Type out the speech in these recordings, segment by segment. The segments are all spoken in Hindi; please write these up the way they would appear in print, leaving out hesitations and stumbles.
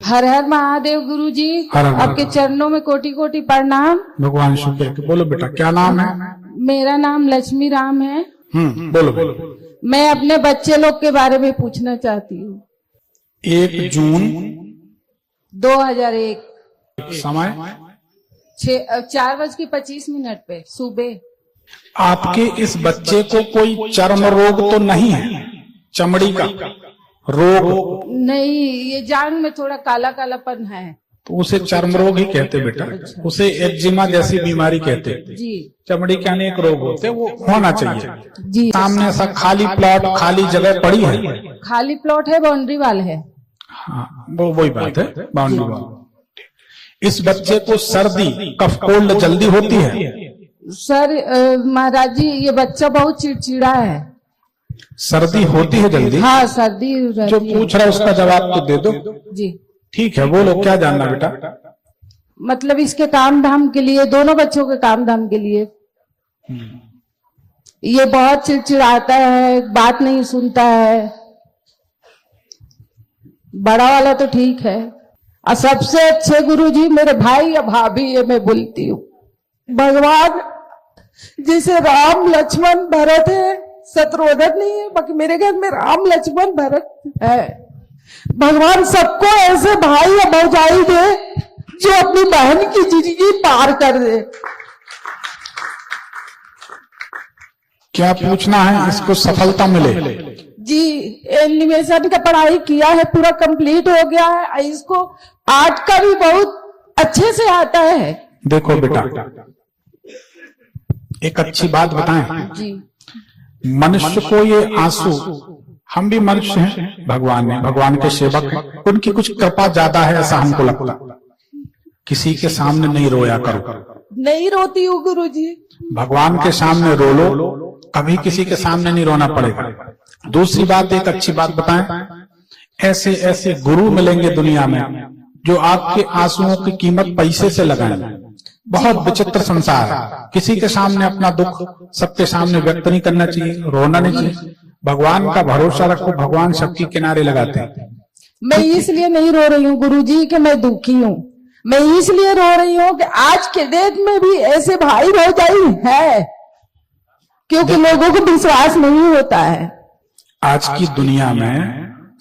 हर हर महादेव गुरुजी, आपके चरणों में कोटि कोटि प्रणाम। भगवान शुक्र। बोलो बेटा, क्या नाम है? मेरा नाम लक्ष्मी राम है। बोलो बोलो। मैं अपने बच्चे लोग के बारे में पूछना चाहती हूँ। 1 जून 2001 समय 4:25 पे सुबह। आपके इस बच्चे को कोई चर्म रोग तो नहीं है? चमड़ी का रोग? नहीं, ये जांग में थोड़ा काला कालापन है। तो उसे चर्म रोग ही कहते बेटा। उसे एक्जिमा जैसी बीमारी कहते जी। चमड़ी के अनेक रोग होते हैं, वो होना चाहिए जी। सामने ऐसा खाली प्लॉट, खाली जगह पड़ी है? खाली प्लॉट है, बाउंड्री वाल है। हाँ, वो वही बात है, बाउंड्री वाल। इस बच्चे को सर्दी, कफ, कोल्ड जल्दी होती है? सर महाराज जी, ये बच्चा बहुत चिड़चिड़ा है। सर्दी होती है जल्दी? हाँ, सर्दी रहती जो पूछ रहा है उसका जवाब तो दे दो। जी ठीक है, बोलो क्या जानना बेटा? मतलब इसके काम धाम के लिए, दोनों बच्चों के काम धाम के लिए ये बहुत चिड़चिड़ाता है, बात नहीं सुनता है। बड़ा वाला तो ठीक है, और सबसे अच्छे गुरुजी मेरे भाई या भाभी, ये मैं बोलती हूँ। भगवान जैसे राम लक्ष्मण भरत है, शत्रुघ्न नहीं है, बाकी मेरे घर में राम लक्ष्मण भरत है। भगवान सबको ऐसे भाई या भौजाई दे जो अपनी बहन की जिंदगी पार कर दे। क्या पूछना है? इसको सफलता मिले। जी, एनिमेशन का पढ़ाई किया है, पूरा कंप्लीट हो गया है। इसको आर्ट का भी बहुत अच्छे से आता है। देखो बेटा, एक अच्छी बात बताएं जी। मनुष्य को ये आंसू, हम भी मनुष्य हैं, भगवान ने, भगवान के सेवक हैं, उनकी कुछ कृपा ज्यादा है ऐसा हमको लगता। किसी के सामने नहीं रोया करो। नहीं रोती हूँ गुरुजी। भगवान के सामने रो लो, कभी किसी के सामने नहीं रोना पड़ेगा। दूसरी बात, एक अच्छी बात बताएं, ऐसे ऐसे गुरु मिलेंगे दुनिया में जो आपके आंसुओं की कीमत पैसे से लगाएंगे। बहुत विचित्र संसार है। किसी के सामने अपना दुख सबके सामने व्यक्त नहीं करना चाहिए, रोना नहीं चाहिए। भगवान का भरोसा रखो, भगवान सबके किनारे लगाते हैं। मैं इसलिए नहीं रो रही हूँ गुरुजी कि मैं दुखी हूँ, मैं इसलिए रो रही हूँ कि आज के डेट में भी ऐसे भाई भौजाई है, क्योंकि लोगों को विश्वास नहीं होता है। आज की दुनिया में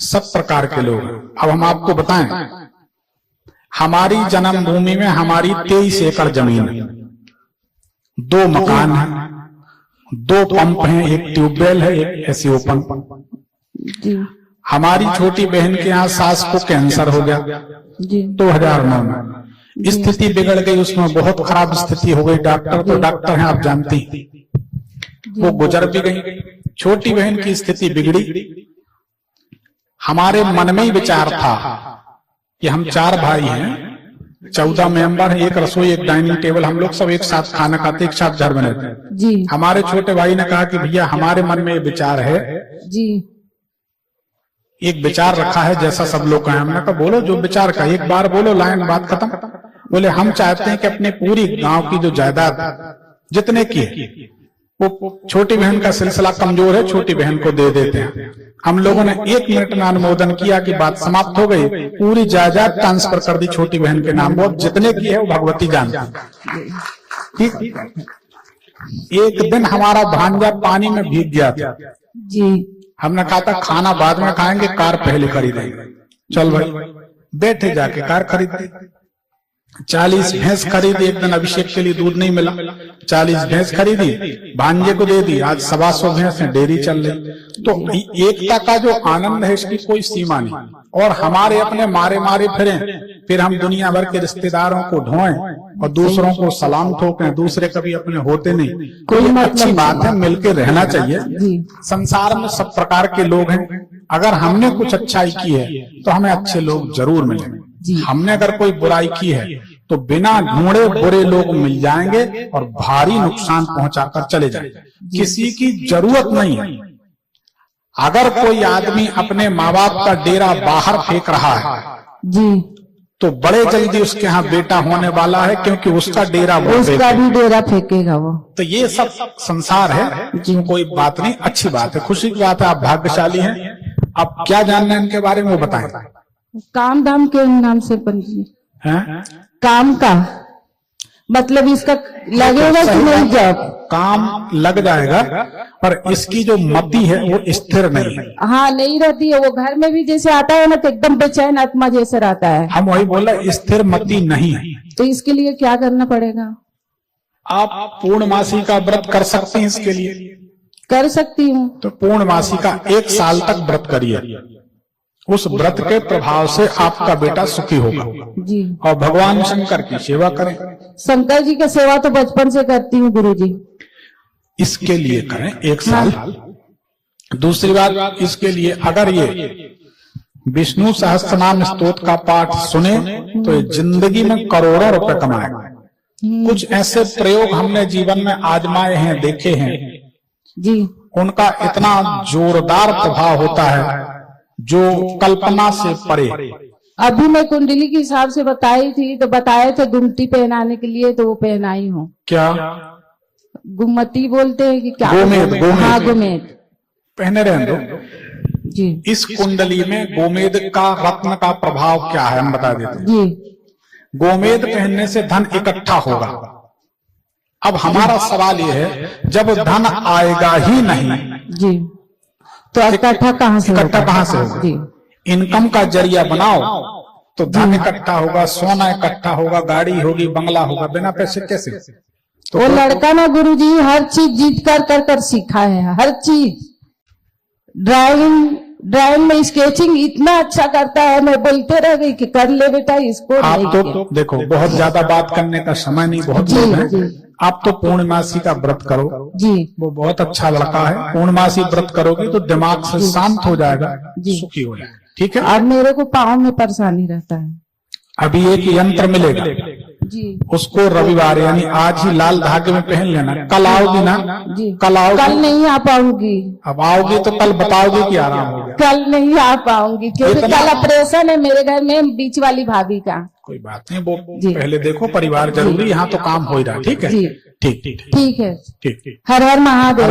सब प्रकार के लोग हैं। अब हम आपको बताएं, हमारी जन्मभूमि में हमारी 23 एकड़ जमीन है, 2 मकान हैं, 2 पंप हैं, एक ट्यूबवेल है, एक एसी ओपन। हमारी छोटी बहन के यहाँ सास को कैंसर हो गया 2009 में। स्थिति बिगड़ गई, उसमें बहुत खराब स्थिति हो गई। डॉक्टर तो डॉक्टर हैं, आप जानती हैं, वो गुजर भी गई। छोटी बहन की स्थिति बिगड़ी। हमारे मन में ही विचार था कि हम 4 भाई हैं, 14 मेंबर हैं, एक रसोई, एक डाइनिंग टेबल, हम लोग सब एक साथ खाना खाते, एक साथ घर बनाते जी। हमारे छोटे भाई ने कहा कि भैया हमारे मन में ये विचार है जी, एक विचार रखा है जैसा सब लोग का है। हमने कहा बोलो जो विचार का, एक बार बोलो, लाइन बात खत्म। बोले हम चाहते हैं कि अपने पूरी गांव की जो जायदाद जितने की है, वो छोटी बहन का सिलसिला कमजोर है, छोटी बहन को दे देते हैं। हम लोगों ने 1 मिनट में अनुमोदन किया कि बात समाप्त हो गई, पूरी जायदाद ट्रांसफर कर दी छोटी बहन के नाम। वो जितने की है वो भगवती जानती। ठीक। एक दिन हमारा भांजा पानी में भीग गया था जी। हमने कहा था खाना बाद में खाएंगे, कार पहले खरीदेंगे। चल भाई, बैठे जाके कार खरीद 40 भैंस खरीदी। एक दिन अभिषेक के लिए दूध नहीं मिला, 40 भैंस खरीदी, भांजे को दे दी। आज 125 भैंस है, डेयरी चल रही। तो एकता का जो आनंद है इसकी कोई सीमा नहीं। और हमारे अपने मारे मारे फिर हम दुनिया भर के रिश्तेदारों को ढोएं और दूसरों को सलाम ठोकें, दूसरे कभी अपने होते नहीं। कोई अच्छी बात है, मिलकर रहना चाहिए। संसार में सब प्रकार के लोग हैं। अगर हमने कुछ अच्छाई की है तो हमें अच्छे लोग जरूर मिलेंगे। हमने अगर कोई बुराई की है तो बिना ढूंढे बुरे लोग मिल जाएंगे और भारी नुकसान पहुंचाकर चले जाएंगे। किसी की जरूरत नहीं है। अगर कोई आदमी अपने माँ बाप का डेरा बाहर फेंक रहा है जी, तो बड़े जल्दी उसके यहाँ बेटा होने वाला है, क्योंकि उसका डेरा उसका भी डेरा फेंकेगा वो। तो ये सब संसार है, कोई बात नहीं, अच्छी बात है, खुशी की बात है। आप भाग्यशाली हैं। अब क्या जानना है इनके बारे में वो बताएं। काम धाम के नाम से पंजी हैं? काम का मतलब इसका लगेगा कि नहीं जॉब? काम लग जाएगा, पर इसकी जो मति है वो स्थिर नहीं है। हाँ नहीं रहती है, वो घर में भी जैसे आता है ना तो एकदम बेचैन आत्मा जैसे रहता है। हम वही बोला, स्थिर मति नहीं है। तो इसके लिए क्या करना पड़ेगा? आप पूर्णमासी का व्रत कर सकते हैं, इसके लिए कर सकती हूँ। तो पूर्णमासी का 1 साल तक व्रत करिए। उस व्रत के प्रभाव से आपका बेटा सुखी होगा। जी। और भगवान शंकर की सेवा करें। शंकर जी की सेवा तो बचपन से करती हूँ गुरुजी। इसके लिए करें 1 साल। दूसरी बात, इसके लिए अगर ये विष्णु सहस्त्रनाम स्तोत्र का पाठ सुने तो ये जिंदगी में करोड़ों रुपए कमाएगा। कुछ ऐसे प्रयोग हमने जीवन में आजमाए हैं, देखे हैं जी। उनका इतना जोरदार प्रभाव होता है जो कल्पना से परे। अभी मैं कुंडली के हिसाब से बताई थी तो बताए थे गुमटी पहनाने के लिए, तो वो पहनाई हूँ। क्या गुमती बोलते हैं कि क्या? गोमेद, गोमेद। हाँ गोमेद पहने रहने दो। जी। इस कुंडली में गोमेद का रत्न का प्रभाव क्या है हम बता देते हैं। जी। गोमेद पहनने से धन इकट्ठा होगा। अब हमारा सवाल ये है, जब धन आएगा ही नहीं जी तो इकट्ठा कहाँ से? इकट्ठा कहाँ से होगा? जी। इनकम का जरिया बनाओ तो धन इकट्ठा होगा, सोना इकट्ठा होगा, गाड़ी होगी, बंगला होगा। बिना पैसे कैसे? तो वो लड़का ना गुरुजी हर चीज जीत कर सीखा है, हर चीज। ड्राइंग में स्केचिंग इतना अच्छा करता है, मैं बोलते रह गई कि कर ले बेटा इसको। आप नहीं तो देखो, बहुत ज्यादा बात करने का समय नहीं, बहुत जी, लोग हैं। जी। आप तो पूर्णमासी का व्रत करो। जी। वो बहुत अच्छा लड़का है। पूर्णमासी व्रत करोगे तो दिमाग से शांत हो जाएगा, सुखी हो जाएगा। ठीक है। और मेरे को पाँव में परेशानी रहता है। अभी एक यंत्र मिलेगा, जी। उसको रविवार यानी आज ही लाल धागे में पहन लेना। कल आओगी ना? जी। कल आओगी? कल नहीं आ पाऊंगी। अब आओगी तो कल बताओगी कि आराम हो गया। कल नहीं आ पाऊंगी क्योंकि इतना- कल ऑपरेशन है मेरे घर में, बीच वाली भाभी का। कोई बात नहीं, वो जी। पहले देखो, परिवार जरूरी, यहाँ तो काम हो ही रहा। ठीक है। जी। ठीक ठीक ठीक है। ठीक ठीक। हर हर महादेव।